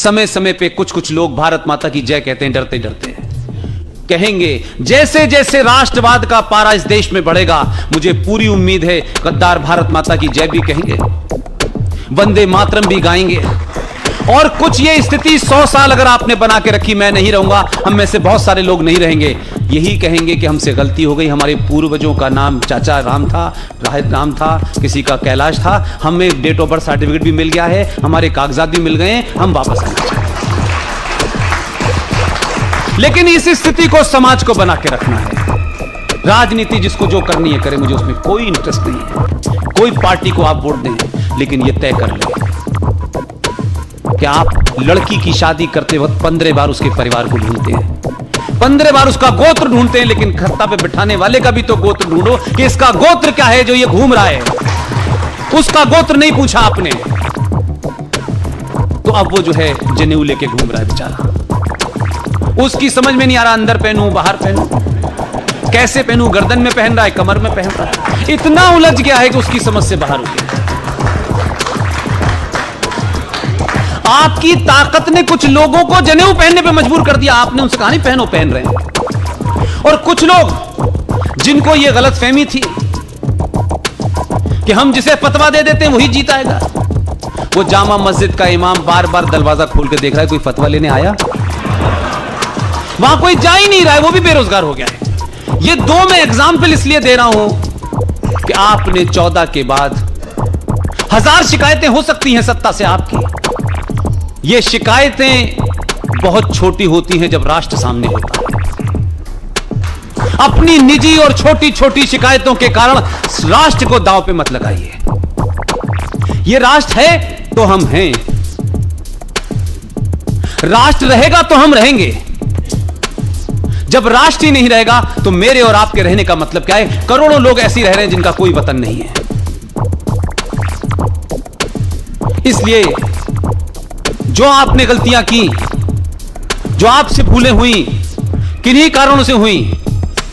समय समय पे कुछ कुछ लोग भारत माता की जय कहते हैं, डरते डरते कहेंगे। जैसे जैसे राष्ट्रवाद का पारा इस देश में बढ़ेगा, मुझे पूरी उम्मीद है गद्दार भारत माता की जय भी कहेंगे, वंदे मातरम भी गाएंगे। और कुछ ये स्थिति 100 साल अगर आपने बना के रखी, मैं नहीं रहूंगा, हम में से बहुत सारे लोग नहीं रहेंगे, यही कहेंगे कि हमसे गलती हो गई, हमारे पूर्वजों का नाम चाचा राम था, राम था, किसी का कैलाश था, हमें डेट ऑफ बर्थ सर्टिफिकेट भी मिल गया है, हमारे कागजात भी मिल गए, हम वापस आना चाहते हैं। लेकिन इस स्थिति को समाज को बना के रखना है। राजनीति जिसको जो करनी है करे, मुझे उसमें कोई इंटरेस्ट नहीं है। कोई पार्टी को आप वोट दें, लेकिन ये तय कर लें कि आप लड़की की शादी करते वक्त 15 बार उसके परिवार को ढूंढते हैं, 15 बार उसका गोत्र ढूंढते हैं, लेकिन खत्ता पे बिठाने वाले का भी तो गोत्र ढूंढो कि इसका गोत्र क्या है जो ये घूम रहा है। उसका गोत्र नहीं पूछा आपने, तो अब वो जो है जनेऊ लेके घूम रहा है बेचारा। उसकी समझ में नहीं आ रहा अंदर पहनूं बाहर पहनूं, कैसे पहनूं, गर्दन में पहन रहा है, कमर में पहन रहा है, इतना उलझ गया है कि उसकी समझ से बाहर हो गया। आपकी ताकत ने कुछ लोगों को जनेऊ पहनने पे मजबूर कर दिया, आपने उनसे कहा नहीं पहनो, पहन रहे हैं। और कुछ लोग जिनको यह गलतफहमी थी कि हम जिसे फतवा दे देते हैं वही जीताएगा, वो जामा मस्जिद का इमाम बार बार दरवाजा खोल के देख रहा है, कोई फतवा लेने आया? वहां कोई जा ही नहीं रहा है, वो भी बेरोजगार हो गया है। ये दो मैं एग्जाम्पल इसलिए दे रहा हूं कि आपने 14 के बाद 1000 शिकायतें हो सकती हैं सत्ता से आपकी। ये शिकायतें बहुत छोटी होती हैं जब राष्ट्र सामने होता है। अपनी निजी और छोटी छोटी शिकायतों के कारण राष्ट्र को दांव पे मत लगाइए। ये राष्ट्र है तो हम हैं, राष्ट्र रहेगा तो हम रहेंगे। जब राष्ट्र ही नहीं रहेगा तो मेरे और आपके रहने का मतलब क्या है? करोड़ों लोग ऐसे रह रहे हैं जिनका कोई वतन नहीं है। इसलिए जो आपने गलतियां की, जो आपसे भूलें हुई, किन्हीं कारणों से हुई,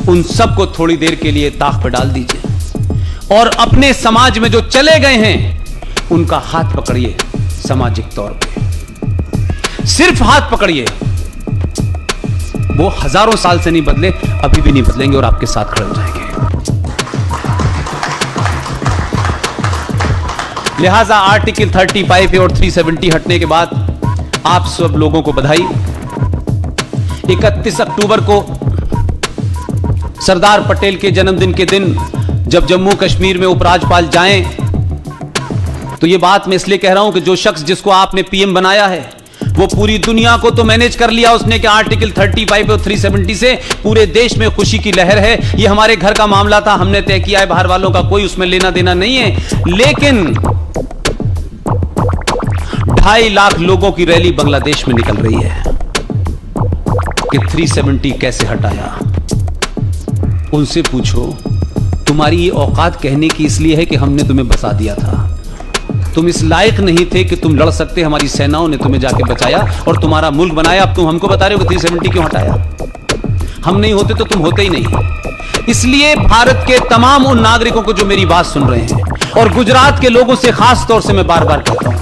उन सबको थोड़ी देर के लिए ताक पर डाल दीजिए और अपने समाज में जो चले गए हैं उनका हाथ पकड़िए। सामाजिक तौर पे सिर्फ हाथ पकड़िए। वो हजारों साल से नहीं बदले, अभी भी नहीं बदलेंगे और आपके साथ खड़े हो जाएंगे। लिहाजा आर्टिकल 35 और 370 हटने के बाद आप सब लोगों को बधाई। 31 अक्टूबर को सरदार पटेल के जन्मदिन के दिन जब जम्मू कश्मीर में उपराज्यपाल जाएं, तो यह बात मैं इसलिए कह रहा हूं कि जो शख्स जिसको आपने पीएम बनाया है वो पूरी दुनिया को तो मैनेज कर लिया उसने कि आर्टिकल 35 और 370 से पूरे देश में खुशी की लहर है। ये हमारे घर का मामला था, हमने तय किया है, बाहर वालों का कोई उसमें लेना देना नहीं है। लेकिन 2.5 लाख लोगों की रैली बांग्लादेश में निकल रही है कि 370 कैसे हटाया। उनसे पूछो, तुम्हारी ये औकात कहने की इसलिए है कि हमने तुम्हें बसा दिया था। तुम इस लायक नहीं थे कि तुम लड़ सकते, हमारी सेनाओं ने तुम्हें जाके बचाया और तुम्हारा मुल्क बनाया। अब तुम हमको बता रहे हो कि 370 क्यों हटाया? हम नहीं होते तो तुम होते ही नहीं। इसलिए भारत के तमाम उन नागरिकों को जो मेरी बात सुन रहे हैं और गुजरात के लोगों से खास तौर से मैं बार बार कहता हूं,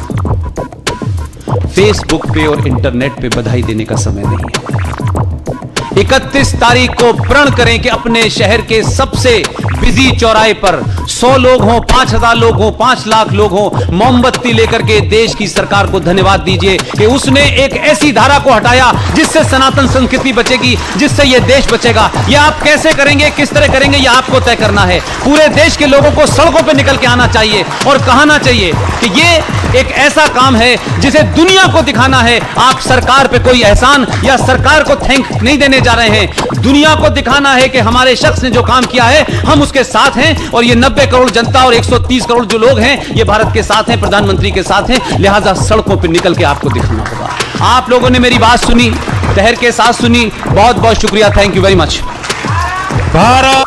फेसबुक पे और इंटरनेट पे बधाई देने का समय नहीं है। 31 तारीख को प्रण करें कि अपने शहर के सबसे बिजी चौराहे पर 100 लोग हों, 5000 लोग हों, 5 लाख लोग हों, मोमबत्ती लेकर के देश की सरकार को धन्यवाद दीजिए कि उसने एक ऐसी धारा को हटाया जिससे सनातन संस्कृति बचेगी, जिससे यह देश बचेगा। यह आप कैसे करेंगे, किस तरह करेंगे, यह आपको तय करना है। पूरे देश के लोगों को सड़कों पर निकल के आना चाहिए और कहना चाहिए कि यह एक ऐसा काम है जिसे दुनिया को दिखाना है। आप सरकार पे कोई एहसान या सरकार को थैंक नहीं देने जा रहे हैं, दुनिया को दिखाना है कि हमारे शख्स ने जो काम किया है हम उसके साथ हैं। और ये 90 करोड़ जनता और 130 करोड़ जो लोग हैं ये भारत के साथ हैं, प्रधानमंत्री के साथ हैं। लिहाजा सड़कों पर निकल के आपको दिखाना होगा। आप लोगों ने मेरी बात सुनी, ठहर के साथ सुनी, बहुत बहुत शुक्रिया, thank you very much. Bharat